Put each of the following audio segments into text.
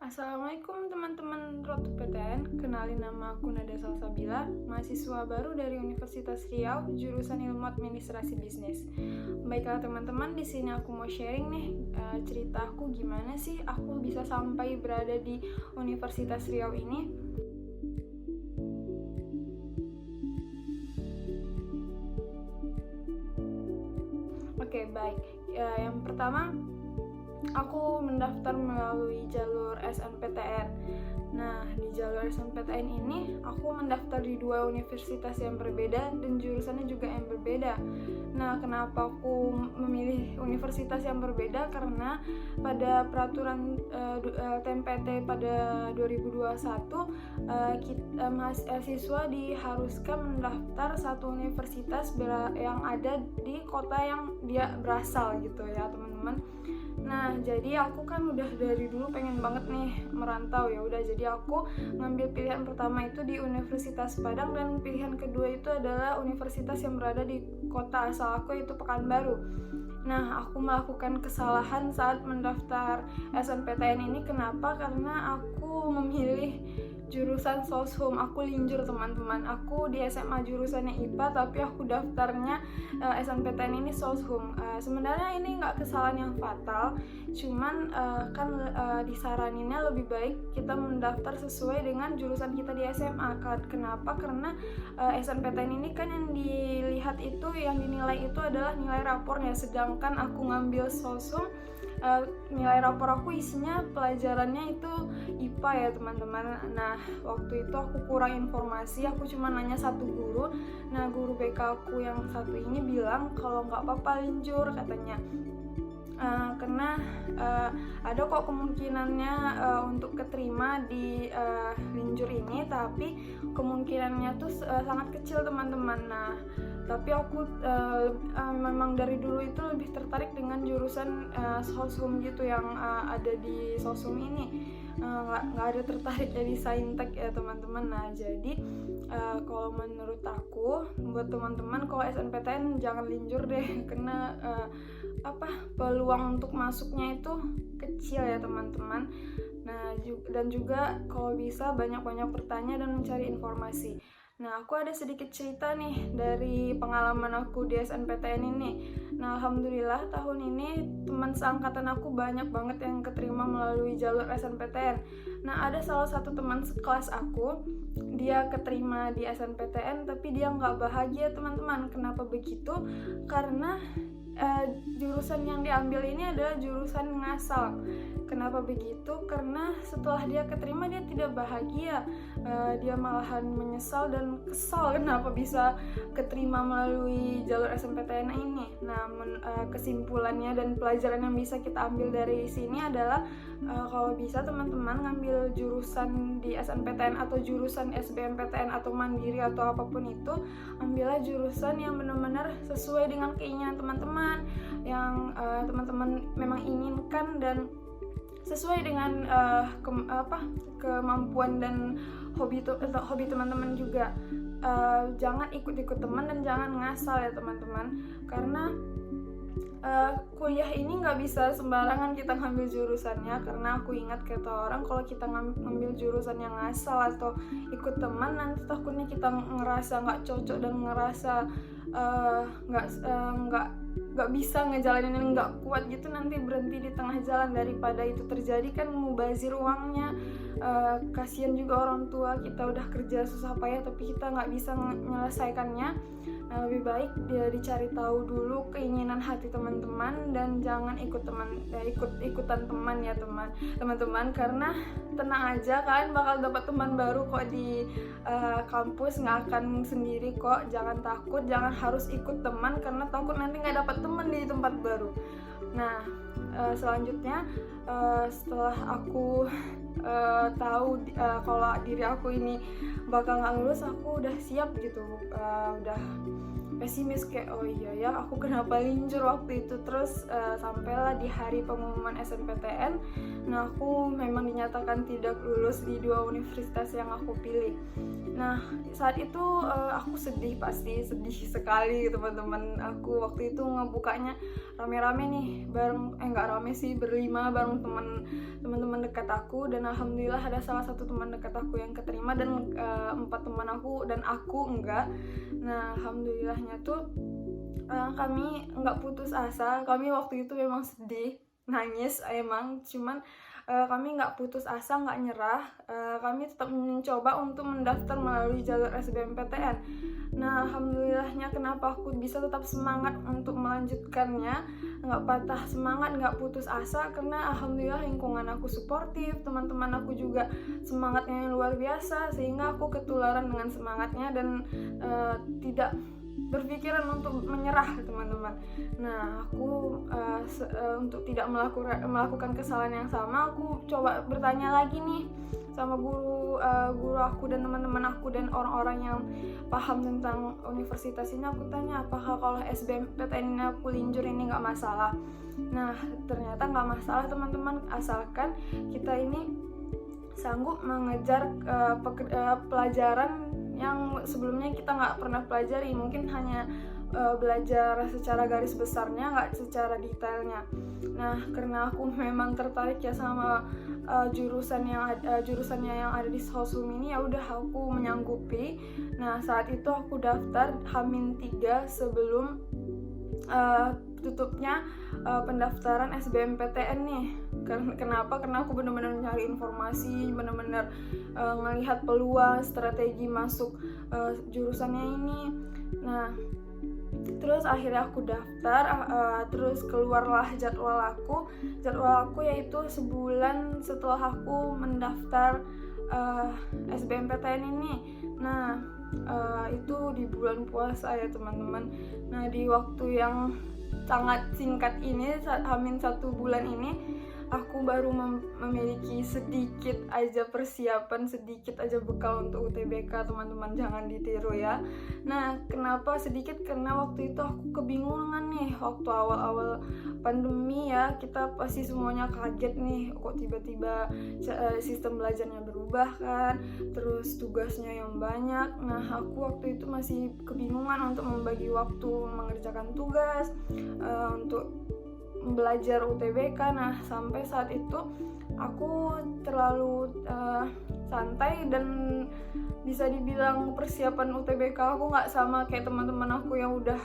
Assalamualaikum teman-teman Road to PTN, kenalin nama aku Nada Salsabila, mahasiswa baru dari Universitas Riau, jurusan Ilmu Administrasi Bisnis. Baiklah teman-teman, di sini aku mau sharing nih cerita aku gimana sih aku bisa sampai berada di Universitas Riau ini. Oke, baik. Yang pertama, aku mendaftar melalui jalur SNPTN. Nah, di jalur SNPTN ini aku mendaftar di dua universitas yang berbeda dan jurusannya juga yang berbeda. Nah, kenapa aku memilih universitas yang berbeda? Karena pada peraturan LTMPT pada 2021 mahasiswa diharuskan mendaftar satu universitas yang ada di kota yang dia berasal gitu ya, teman-teman. Nah, jadi aku kan udah dari dulu pengen banget nih merantau, ya udah, jadi aku ngambil pilihan pertama itu di Universitas Padang dan pilihan kedua itu adalah universitas yang berada di kota asal aku, yaitu Pekanbaru. Nah, aku melakukan kesalahan saat mendaftar SNPTN ini. Kenapa? Karena aku memilih jurusan Soshum. Aku linjur, teman-teman. Aku di SMA jurusannya IPA, tapi aku daftarnya SNPTN ini Soshum. Sebenarnya ini nggak kesalahan yang fatal, cuman disaraninnya lebih baik kita mendaftar sesuai dengan jurusan kita di SMA. Kenapa? Karena SNPTN ini kan yang dilihat itu, yang dinilai itu adalah nilai rapornya, sedangkan aku ngambil Soshum, nilai rapor aku isinya pelajarannya itu IPA ya, teman-teman. Nah, waktu itu aku kurang informasi, aku cuma nanya satu guru. Nah, guru BK aku yang satu ini bilang kalau nggak apa-apa linjur, katanya. Karena ada kok kemungkinannya untuk keterima di linjur ini, tapi kemungkinannya tuh sangat kecil, teman-teman. Nah, tapi aku memang dari dulu itu lebih tertarik dengan jurusan Soshum gitu, yang ada di Soshum ini. Nggak ada tertarik jadi saintek ya, teman-teman. Nah, jadi kalau menurut aku, buat teman-teman kalau SNPTN jangan linjur deh, karena peluang untuk masuknya itu kecil ya, teman-teman. Nah, dan juga kalau bisa banyak-banyak bertanya dan mencari informasi. Nah, aku ada sedikit cerita nih dari pengalaman aku di SNPTN ini. Nah, alhamdulillah tahun ini teman seangkatan aku banyak banget yang keterima melalui jalur SNPTN. Nah, ada salah satu teman sekelas aku, dia keterima di SNPTN tapi dia nggak bahagia, teman-teman. Kenapa begitu? Karena jurusan yang diambil ini adalah jurusan ngasal. Kenapa begitu? Karena setelah dia keterima dia tidak bahagia, dia malahan menyesal dan kesal kenapa bisa keterima melalui jalur SNPTN ini. Nah, kesimpulannya dan pelajaran yang bisa kita ambil dari sini adalah kalau bisa teman-teman ngambil jurusan di SNPTN atau jurusan SBMPTN atau mandiri atau apapun itu, ambillah jurusan yang benar-benar sesuai dengan keinginan teman-teman, yang teman-teman memang inginkan dan sesuai dengan kemampuan dan hobi teman-teman juga. Jangan ikut-ikut teman dan jangan ngasal ya, teman-teman, karena kuliah ini nggak bisa sembarangan kita ngambil jurusannya. Karena aku ingat kata orang, kalau kita ngambil jurusan yang ngasal atau ikut teman, nanti takutnya kita ngerasa nggak cocok dan ngerasa nggak bisa ngejalanin ini, nggak kuat gitu, nanti berhenti di tengah jalan. Daripada itu terjadi kan mubazir uangnya. Kasihan juga orang tua kita udah kerja susah payah tapi kita nggak bisa menyelesaikannya. Nah, lebih baik dia dicari tahu dulu keinginan hati teman-teman dan jangan ikutan teman ya, teman-teman, karena tenang aja, kalian bakal dapat teman baru kok di kampus, nggak akan sendiri kok. Jangan takut, jangan harus ikut teman karena takut nanti nggak dapat teman di tempat baru. Nah, selanjutnya setelah aku tahu kalau diri aku ini bakal nggak lulus, aku udah siap gitu, udah pesimis kayak oh iya ya aku kenapa linjur waktu itu. Terus sampailah di hari pengumuman SNPTN, nah aku memang dinyatakan tidak lulus di 2 universitas yang aku pilih. Nah saat itu aku sedih, pasti sedih sekali teman-teman. Aku waktu itu ngebukanya rame-rame nih bareng, nggak rame sih, berlima bareng teman-teman dekat aku, dan alhamdulillah ada salah satu teman dekat aku yang keterima, dan 4 teman aku dan aku enggak. Nah alhamdulillahnya tuh kami nggak putus asa. Kami waktu itu memang sedih, nangis emang, cuman kami nggak putus asa, nggak nyerah. Kami tetap mencoba untuk mendaftar melalui jalur SBMPTN. Nah alhamdulillahnya kenapa aku bisa tetap semangat untuk melanjutkannya, nggak patah semangat, nggak putus asa, karena alhamdulillah lingkungan aku suportif, teman-teman aku juga semangatnya yang luar biasa, sehingga aku ketularan dengan semangatnya dan tidak berpikiran untuk menyerah teman-teman. Nah aku untuk tidak melakukan kesalahan yang sama, aku coba bertanya lagi nih sama guru aku dan teman-teman aku dan orang-orang yang paham tentang universitas ini. Aku tanya apakah kalau SBMPTN ini aku linjur ini nggak masalah. Nah ternyata nggak masalah teman-teman, asalkan kita ini sanggup mengejar pelajaran yang sebelumnya kita nggak pernah pelajari, mungkin hanya belajar secara garis besarnya, nggak secara detailnya. Nah karena aku memang tertarik ya sama jurusannya yang ada di Sosum ini, ya udah aku menyanggupi. Nah saat itu aku daftar H-3 sebelum tutupnya pendaftaran SBMPTN nih. Kenapa? Karena aku benar-benar nyari informasi, benar-benar ngelihat peluang, strategi masuk jurusannya ini. Nah terus akhirnya aku daftar, terus keluarlah jadwal aku yaitu sebulan setelah aku mendaftar SBMPTN ini. Nah itu di bulan puasa ya teman-teman. Nah di waktu yang sangat singkat ini, H-1 bulan ini, aku baru memiliki sedikit aja persiapan, sedikit aja bekal untuk UTBK teman-teman, jangan ditiru ya. Nah kenapa sedikit? Karena waktu itu aku kebingungan nih, waktu awal-awal pandemi ya, kita pasti semuanya kaget nih, kok tiba-tiba sistem belajarnya berubah kan, terus tugasnya yang banyak. Nah aku waktu itu masih kebingungan untuk membagi waktu mengerjakan tugas, untuk belajar UTBK. Nah sampai saat itu aku terlalu santai, dan bisa dibilang persiapan UTBK aku nggak sama kayak teman-teman aku yang udah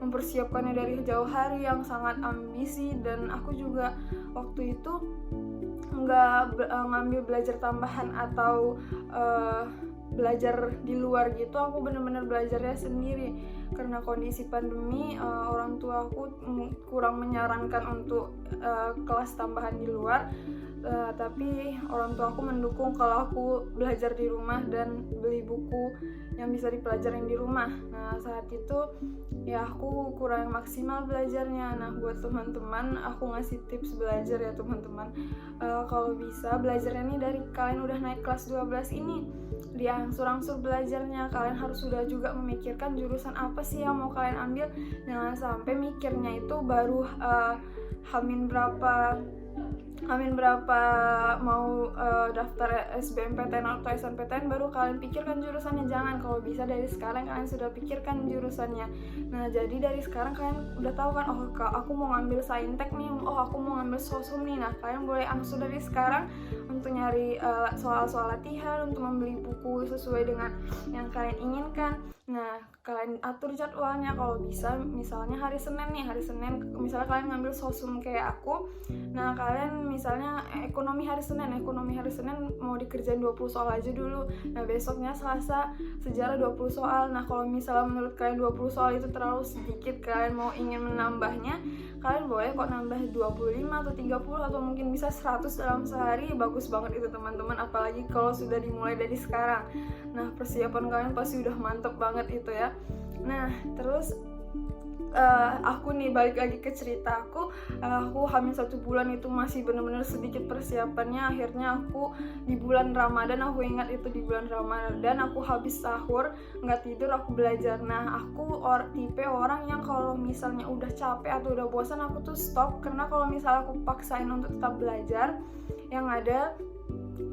mempersiapkannya dari jauh hari, yang sangat ambisi. Dan aku juga waktu itu nggak ngambil belajar tambahan atau belajar di luar gitu. Aku benar-benar belajarnya sendiri karena kondisi pandemi. Orang tua aku kurang menyarankan untuk kelas tambahan di luar, tapi orang tua aku mendukung kalau aku belajar di rumah dan beli buku yang bisa dipelajarin di rumah. Nah saat itu ya aku kurang maksimal belajarnya. Nah buat teman-teman aku ngasih tips belajar ya teman-teman, kalau bisa belajarnya nih dari kalian udah naik kelas 12 ini, diangsur-angsur belajarnya. Kalian harus sudah juga memikirkan jurusan apa sih yang mau kalian ambil. Jangan sampai mikirnya itu baru hamin berapa mau daftar SBMPTN atau SNPTN baru kalian pikirkan jurusannya. Jangan, kalau bisa dari sekarang kalian sudah pikirkan jurusannya. Nah jadi dari sekarang kalian udah tahu kan, oh aku mau ngambil saintek nih, oh aku mau ngambil sosum nih. Nah kalian boleh angsur dari sekarang untuk nyari soal-soal latihan, untuk membeli buku sesuai dengan yang kalian inginkan. Nah kalian atur jadwalnya, kalau bisa misalnya hari Senin misalnya kalian ngambil sosum kayak aku. Nah kalian misalnya ekonomi hari Senin mau dikerjain 20 soal aja dulu. Nah besoknya Selasa sejarah 20 soal. Nah kalau misalnya menurut kalian 20 soal itu terlalu sedikit, kalian mau ingin menambahnya, kalian boleh kok nambah 25 atau 30 atau mungkin bisa 100 dalam sehari. Bagus banget itu teman-teman, apalagi kalau sudah dimulai dari sekarang. Nah persiapan kalian pasti udah mantep banget itu ya. Nah terus aku nih balik lagi ke cerita aku hamil 1 bulan itu masih benar-benar sedikit persiapannya. Akhirnya aku di bulan Ramadan, aku ingat itu di bulan Ramadan, aku habis sahur nggak tidur, aku belajar. Nah aku tipe orang yang kalau misalnya udah capek atau udah bosan aku tuh stop, karena kalau misalnya aku paksain untuk tetap belajar, yang ada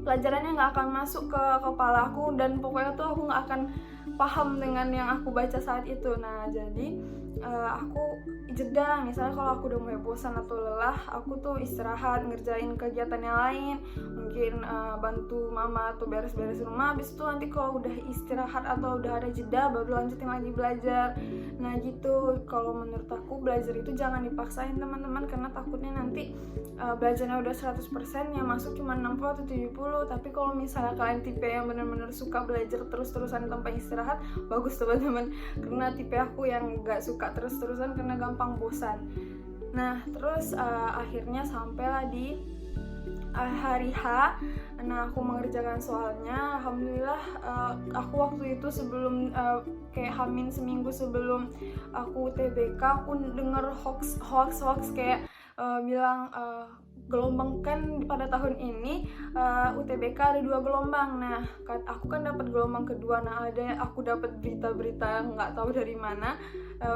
pelajarannya nggak akan masuk ke kepala aku, dan pokoknya tuh aku nggak akan paham dengan yang aku baca saat itu. Nah jadi aku jeda, misalnya kalau aku udah mulai bosan atau lelah, aku tuh istirahat, ngerjain kegiatan yang lain, mungkin bantu mama atau beres-beres rumah. Habis itu nanti kalau udah istirahat atau udah ada jeda, baru lanjutin lagi belajar. Nah gitu, kalau menurut aku belajar itu jangan dipaksain teman-teman, karena takutnya nanti belajarnya udah 100%, yang masuk cuma 60 atau 70. Tapi kalau misalnya kalian tipe yang benar-benar suka belajar terus-terusan tanpa istirahat, bagus teman-teman, karena tipe aku yang gak suka terus-terusan karena gampang bosan. Nah terus akhirnya sampailah di hari H. Nah aku mengerjakan soalnya, alhamdulillah. Aku waktu itu sebelum kayak hamin seminggu sebelum aku UTBK, aku denger hoax kayak bilang gelombang, kan pada tahun ini UTBK ada 2 gelombang. Nah aku kan dapat gelombang kedua. Nah aku dapat berita-berita nggak tahu dari mana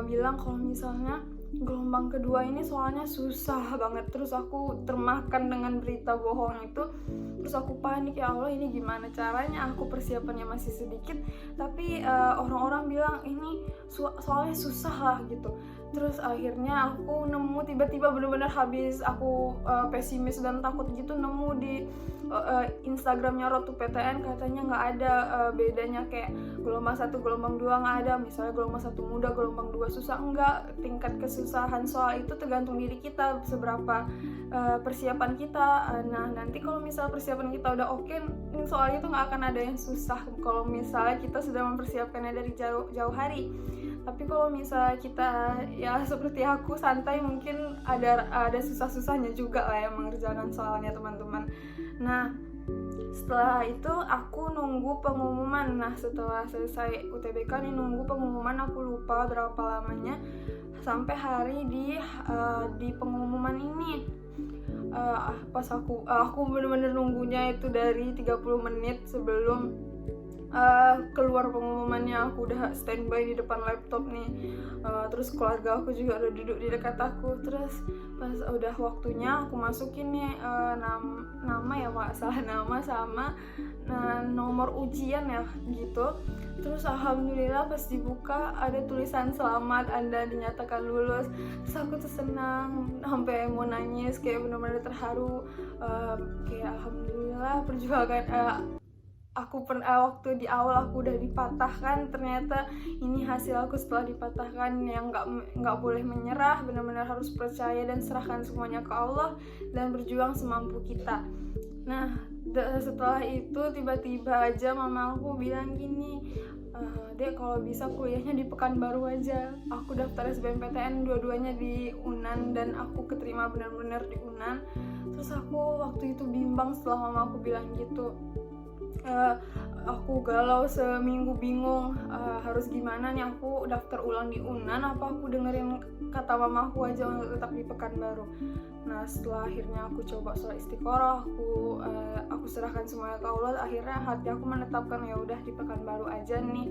bilang kalau misalnya gelombang kedua ini soalnya susah banget. Terus aku termakan dengan berita bohong itu, terus aku panik, ya Allah ini gimana caranya, aku persiapannya masih sedikit tapi orang-orang bilang ini soalnya susah lah gitu. Terus akhirnya aku nemu, tiba-tiba benar-benar habis aku pesimis dan takut gitu, nemu di Instagramnya Road to PTN, katanya nggak ada bedanya kayak gelombang 1, gelombang 2, nggak ada. Misalnya gelombang 1 mudah, gelombang 2 susah, enggak. Tingkat kesusahan soal itu tergantung diri kita, seberapa persiapan kita. Nah nanti kalau misalnya persiapan kita udah oke, soalnya itu nggak akan ada yang susah kalau misalnya kita sudah mempersiapkannya dari jauh hari. Tapi kalau misalnya kita ya seperti aku santai, mungkin ada susah-susahnya juga lah yang mengerjakan soalnya teman-teman. Nah setelah itu aku nunggu pengumuman. Nah setelah selesai UTBK nih, nunggu pengumuman, aku lupa berapa lamanya sampai hari di pengumuman ini. Pas aku bener-bener nunggunya itu dari 30 menit sebelum keluar pengumumannya. Aku udah standby di depan laptop nih, terus keluarga aku juga udah duduk di dekat aku. Terus pas udah waktunya, aku masukin nih nama ya Pak, salah nama sama nomor ujian ya gitu. Terus alhamdulillah pas dibuka ada tulisan selamat, Anda dinyatakan lulus. Terus aku tuh senang sampai mau nangis, kayak benar-benar terharu. Kayak alhamdulillah perjuangan aku waktu di awal aku udah dipatahkan, ternyata ini hasil aku setelah dipatahkan. Yang nggak boleh menyerah, benar-benar harus percaya dan serahkan semuanya ke Allah dan berjuang semampu kita. Nah setelah itu tiba-tiba aja mama aku bilang gini, Dek kalau bisa kuliahnya di Pekanbaru aja. Aku daftar SBMPTN dua-duanya di UNAN dan aku keterima benar-benar di UNAN. Terus aku waktu itu bimbang setelah mama aku bilang gitu. Aku galau seminggu, bingung harus gimana nih, aku daftar ulang di UNAN apa aku dengerin kata mamaku aja untuk tetap di Pekanbaru. Nah setelah akhirnya aku coba sholat istiqoroh, aku serahkan semuanya ke Allah, akhirnya hati aku menetapkan ya udah di Pekanbaru aja nih.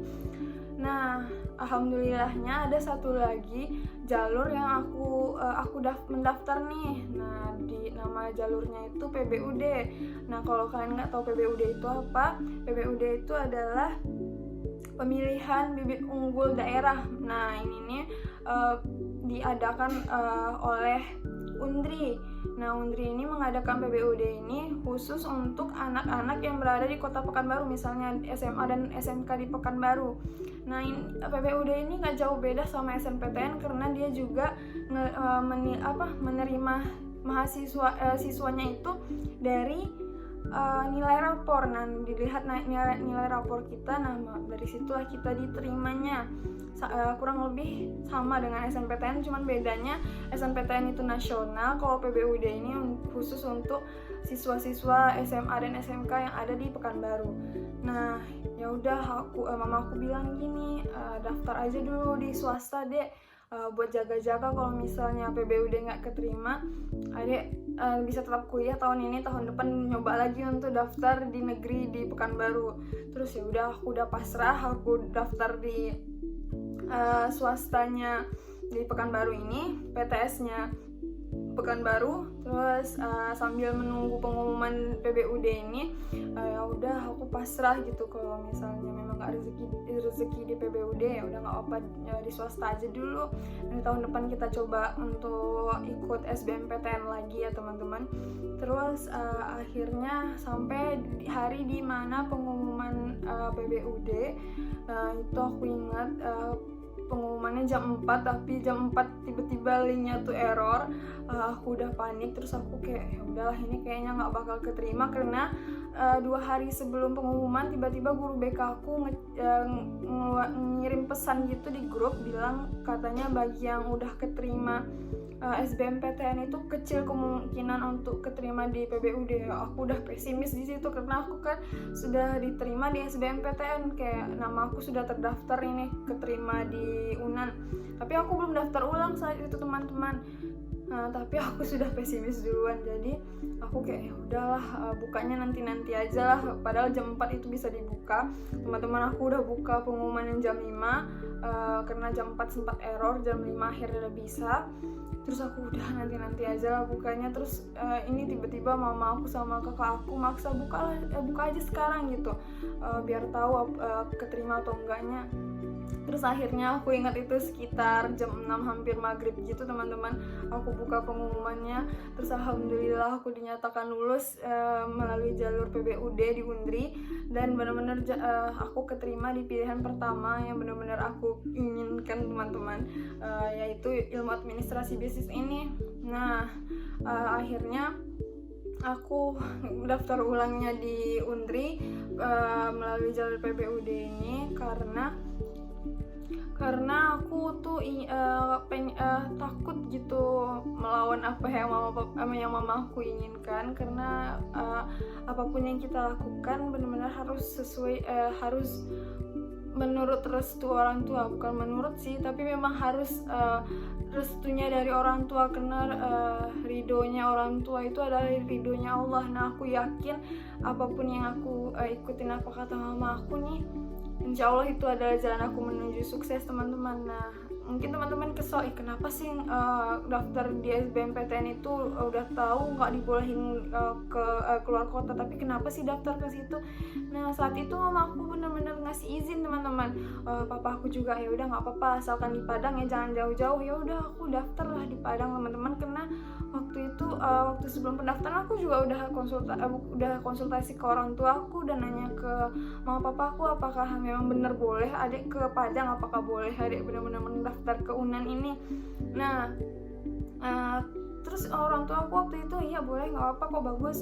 Nah alhamdulillahnya ada satu lagi jalur yang aku mendaftar nih. Nah di nama jalurnya itu PBUD. Nah kalau kalian nggak tahu PBUD itu apa, PBUD itu adalah pemilihan bibit unggul daerah. Nah ini nih diadakan oleh Undri. Nah Undri ini mengadakan PBUD ini khusus untuk anak-anak yang berada di Kota Pekanbaru, misalnya SMA dan SMK di Pekanbaru. Nah PBUD ini nggak jauh beda sama SNPTN karena dia juga menerima mahasiswa siswanya itu dari nilai rapor. Nah dilihat nilai rapor kita, nah dari situlah kita diterimanya. Kurang lebih sama dengan SNPTN, cuman bedanya SNPTN itu nasional, kalau PBUD ini khusus untuk siswa-siswa SMA dan SMK yang ada di Pekanbaru. Nah ya udah mama aku bilang gini, daftar aja dulu di swasta Dek, buat jaga-jaga kalau misalnya PBUD nggak keterima, adik bisa tetap kuliah tahun ini, tahun depan nyoba lagi untuk daftar di negeri di Pekanbaru. Terus ya udah, aku udah pasrah, aku daftar di swastanya di Pekanbaru ini, PTS-nya Pekanbaru. Terus sambil menunggu pengumuman PBUD ini, ya udah aku pasrah gitu. Kalau misalnya memang nggak rezeki di PBUD, ya udah nggak apa, ya di swasta aja dulu. Dan tahun depan kita coba untuk ikut SBMPTN lagi ya teman-teman. Terus akhirnya sampai di hari dimana pengumuman PBUD, itu aku ingat pengumumannya jam 4, tapi jam 4 tiba-tiba linknya tuh error. Aku udah panik, terus aku kayak ya udahlah, ini kayaknya nggak bakal keterima, karena 2 hari sebelum pengumuman tiba-tiba guru BK aku ngirim pesan gitu di grup, bilang katanya bagi yang udah keterima SBMPTN itu kecil kemungkinan untuk keterima di PBUD. Aku udah pesimis di situ, karena aku kan sudah diterima di SBMPTN, kayak nama aku sudah terdaftar ini keterima di UNAN, tapi aku belum daftar ulang saat itu teman-teman. Tapi aku sudah pesimis duluan, jadi aku kayak ya udahlah, bukanya nanti aja lah. Padahal jam 4 itu bisa dibuka. Teman-teman aku udah buka pengumuman yang jam 5, karena jam 4 sempat error, jam 5 akhirnya udah bisa. Terus aku udah nanti aja lah bukanya. Terus ini tiba-tiba mama aku sama kakak aku maksa buka aja sekarang gitu, biar tahu keterima atau enggaknya. Terus akhirnya aku ingat itu sekitar jam 6 hampir maghrib gitu teman-teman, aku buka pengumumannya. Terus alhamdulillah aku dinyatakan lulus melalui jalur PBUD di Undri, dan benar-benar aku keterima di pilihan pertama yang benar-benar aku inginkan teman-teman, yaitu ilmu administrasi bisnis ini. Nah akhirnya aku daftar ulangnya di Undri melalui jalur PBUD ini, karena aku tuh takut gitu melawan apa yang mama aku inginkan. Karena apapun yang kita lakukan benar-benar harus sesuai, harus menurut restu orang tua. Bukan menurut sih, tapi memang harus restunya dari orang tua, karena ridhonya orang tua itu adalah ridhonya Allah. Nah aku yakin apapun yang aku ikutin apa kata mama aku nih, insya Allah itu adalah jalan aku menuju sukses teman-teman. Nah mungkin teman-teman kesel, kenapa sih daftar di SBMPTN itu udah tahu nggak dibolehin keluar kota, tapi kenapa sih daftar ke situ? Nah saat itu mama aku benar-benar ngasih izin teman-teman. Papa aku juga ya udah nggak apa-apa, asalkan di Padang ya, jangan jauh-jauh. Ya udah aku daftar lah di Padang teman-teman, karena waktu itu waktu sebelum pendaftaran aku juga udah konsultasi ke orang tua aku, dan nanya ke mama papa aku apakah memang benar boleh adik ke Padang, apakah boleh adik benar-benar mendaftar ke UNAN ini. Nah terus orang tua aku waktu itu iya boleh, nggak apa-apa kok, bagus.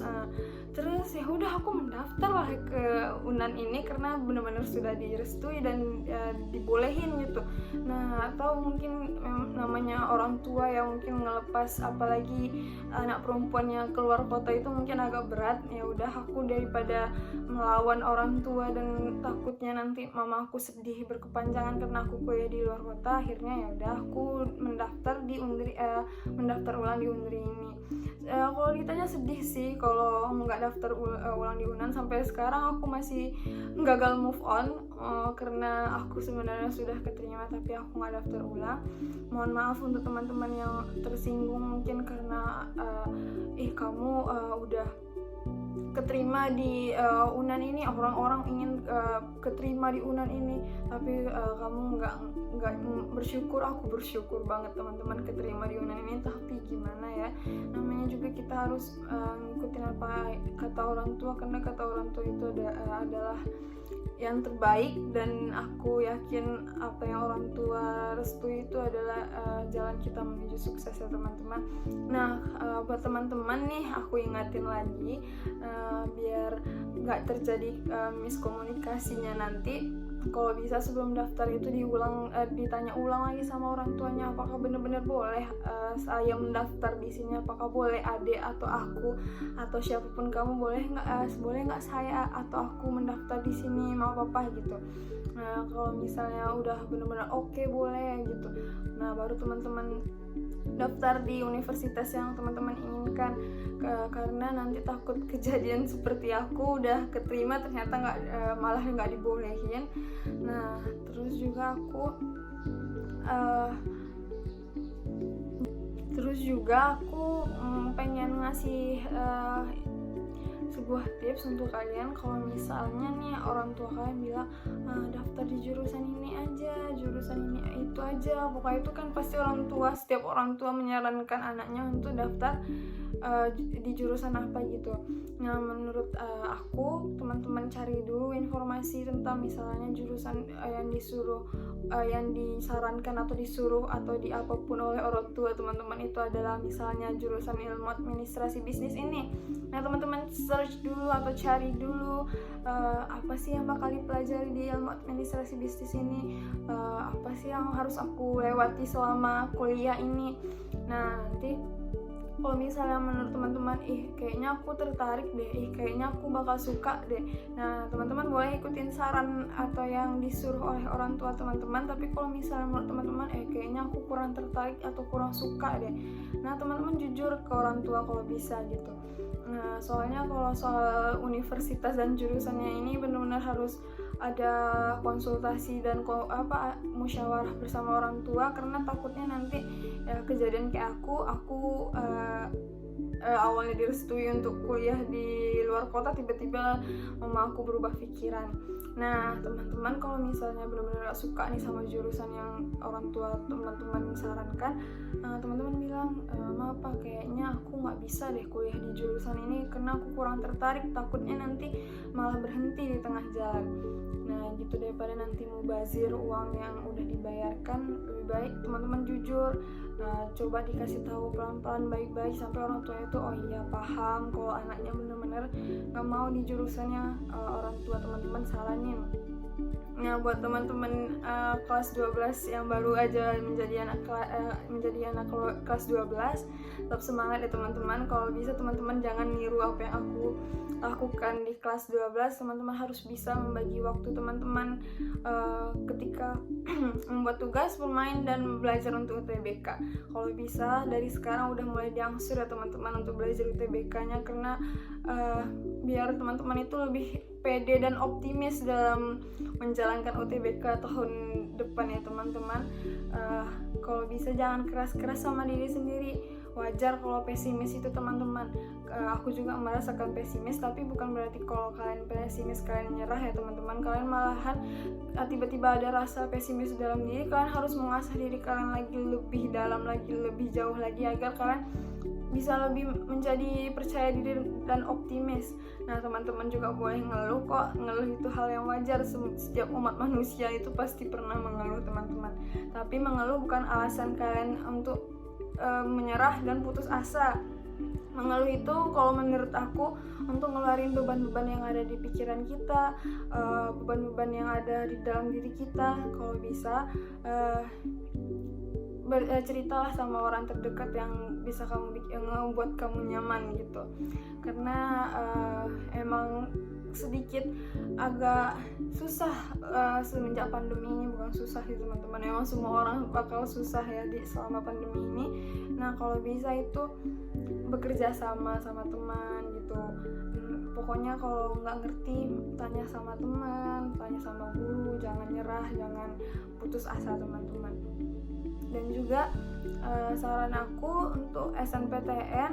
Terus ya udah aku mendaftar lah ke UNAN ini, karena benar-benar sudah direstui dan dibolehin gitu. Nah atau mungkin namanya orang tua yang mungkin ngelepas, apalagi anak perempuannya keluar kota itu mungkin agak berat. Ya udah aku daripada melawan orang tua dan takutnya nanti mama aku sedih berkepanjangan karena aku kuliah di luar kota, akhirnya ya udah aku mendaftar di Undri, mendaftar ulang di Undri ini. Kalau ditanya sedih sih kalau nggak daftar ulang di UNAN. Sampai sekarang aku masih gagal move on, karena aku sebenarnya sudah keterima tapi aku nggak daftar ulang. Mohon maaf untuk teman-teman yang tersinggung mungkin karena kamu udah keterima di UNAN ini, orang-orang ingin keterima di UNAN ini, tapi kamu nggak bersyukur. Aku bersyukur banget teman-teman keterima di UNAN ini, tapi gimana ya, namanya juga kita harus ngikutin apa kata orang tua, karena kata orang tua itu adalah yang terbaik, dan aku yakin apa yang orang tua restui itu adalah jalan kita menuju sukses ya teman-teman. Nah buat teman-teman nih aku ingatin lagi biar nggak terjadi miskomunikasinya nanti. kalau bisa sebelum daftar itu ditanya ulang lagi sama orang tuanya, apakah benar-benar boleh saya mendaftar di sini, apakah boleh adik atau aku atau siapapun kamu boleh nggak saya atau aku mendaftar di sini, mau papa gitu. Nah kalau misalnya udah benar-benar oke, boleh gitu, nah baru teman-teman daftar di universitas yang teman-teman inginkan. Karena nanti takut kejadian seperti aku udah keterima ternyata malah nggak dibolehin. Nah terus juga aku pengen ngasih sebuah tips untuk kalian. Kalau misalnya nih orang tua kalian bilang daftar di jurusan ini aja, jurusan ini itu aja, pokoknya itu kan pasti setiap orang tua menyarankan anaknya untuk daftar di jurusan apa gitu. Nah menurut aku, teman-teman cari dulu informasi tentang misalnya jurusan yang disarankan atau disuruh atau apapun oleh orang tua teman-teman itu adalah misalnya jurusan ilmu administrasi bisnis ini. Nah teman-teman search dulu atau cari dulu apa sih yang bakal dipelajari di ilmu administrasi bisnis ini, apa sih yang harus aku lewati selama kuliah ini. Nah nanti kalau misalnya menurut teman-teman kayaknya aku tertarik deh, kayaknya aku bakal suka deh, nah teman-teman boleh ikutin saran atau yang disuruh oleh orang tua teman-teman. Tapi kalau misalnya menurut teman-teman kayaknya aku kurang tertarik atau kurang suka deh, nah teman-teman jujur ke orang tua kalau bisa gitu. Nah soalnya kalau soal universitas dan jurusannya ini benar-benar harus ada konsultasi dan musyawarah bersama orang tua, karena takutnya nanti kejadian kayak aku awalnya direstui untuk kuliah di luar kota, tiba-tiba mama aku berubah pikiran. Nah teman-teman kalau misalnya benar-benar gak suka nih sama jurusan yang orang tua teman-teman sarankan, teman-teman bilang maaf pak, kayaknya aku gak bisa deh kuliah di jurusan ini karena aku kurang tertarik, takutnya nanti malah berhenti di tengah jalan. Nah gitu, daripada nanti mubazir uang yang udah dibayarkan, lebih baik teman-teman jujur. Coba dikasih tahu pelan-pelan baik-baik sampai orang tua itu oh iya paham kalau anaknya bener-bener gak mau di jurusannya orang tua teman-teman saranin. Nah buat teman-teman kelas 12 yang baru aja menjadi anak kelas 12, tetap semangat ya teman-teman. Kalau bisa teman-teman jangan niru apa yang aku lakukan di kelas 12. Teman-teman harus bisa membagi waktu teman-teman ketika membuat tugas, bermain, dan belajar untuk UTBK. Kalau bisa dari sekarang udah mulai diangsur ya teman-teman untuk belajar UTBK-nya, karena biar teman-teman itu lebih pede dan optimis dalam menjalankan UTBK tahun depan ya teman-teman. Kalau bisa jangan keras-keras sama diri sendiri. Wajar kalau pesimis itu teman-teman. Aku juga merasakan pesimis, tapi bukan berarti kalau kalian pesimis kalian nyerah ya teman-teman. Kalian malahan tiba-tiba ada rasa pesimis dalam diri, kalian harus mengasah diri kalian lagi lebih dalam lagi, lebih jauh lagi agar kalian bisa lebih menjadi percaya diri dan optimis. Nah teman-teman juga boleh ngeluh kok, ngeluh itu hal yang wajar. Setiap umat manusia itu pasti pernah mengeluh teman-teman, tapi mengeluh bukan alasan kalian untuk menyerah dan putus asa. Mengeluh itu kalau menurut aku untuk ngeluarin beban-beban yang ada di pikiran kita, beban-beban yang ada di dalam diri kita. Kalau bisa ceritalah sama orang terdekat yang bisa yang membuat kamu nyaman gitu. Karena emang sedikit agak susah semenjak pandemi ini. Bukan susah sih teman-teman, emang semua orang bakal susah ya selama pandemi ini. Nah kalau bisa itu bekerja sama teman gitu. Pokoknya kalau nggak ngerti tanya sama teman, tanya sama guru, jangan nyerah, jangan putus asa teman-teman. Dan juga saran aku untuk SNPTN,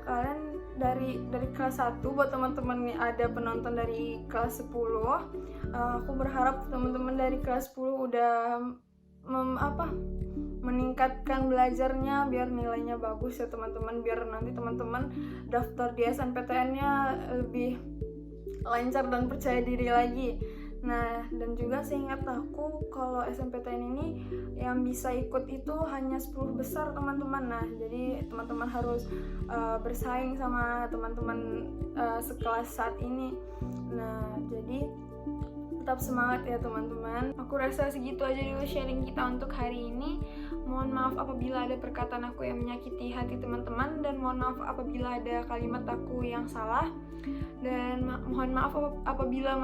kalian dari kelas 1, buat teman-teman nih ada penonton dari kelas 10, aku berharap teman-teman dari kelas 10 udah meningkatkan belajarnya biar nilainya bagus ya teman-teman, biar nanti teman-teman daftar di SNPTN-nya lebih lancar dan percaya diri lagi. Nah, dan juga seingat aku kalau SNPTN ini yang bisa ikut itu hanya 10 besar teman-teman. Nah, jadi teman-teman harus bersaing sama teman-teman sekelas saat ini. Nah, jadi Tetap semangat ya teman-teman. Aku rasa segitu aja dulu sharing kita untuk hari ini. Mohon maaf apabila ada perkataan aku yang menyakiti hati teman-teman, dan mohon maaf apabila ada kalimat aku yang salah, dan mohon maaf apabila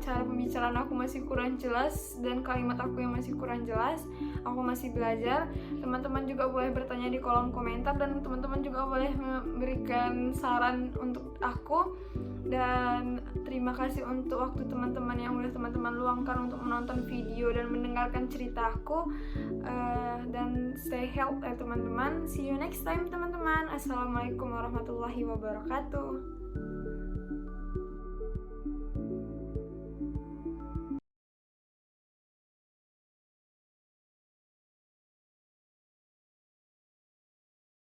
cara pembicaraan aku masih kurang jelas dan kalimat aku yang masih kurang jelas. Aku masih belajar. Teman-teman juga boleh bertanya di kolom komentar, dan teman-teman juga boleh memberikan saran untuk aku. Dan terima kasih untuk waktu teman-teman yang udah teman-teman luangkan untuk menonton video dan mendengarkan cerita aku. Dan stay healthy ya teman-teman. See you next time teman-teman. Assalamualaikum warahmatullahi wabarakatuh.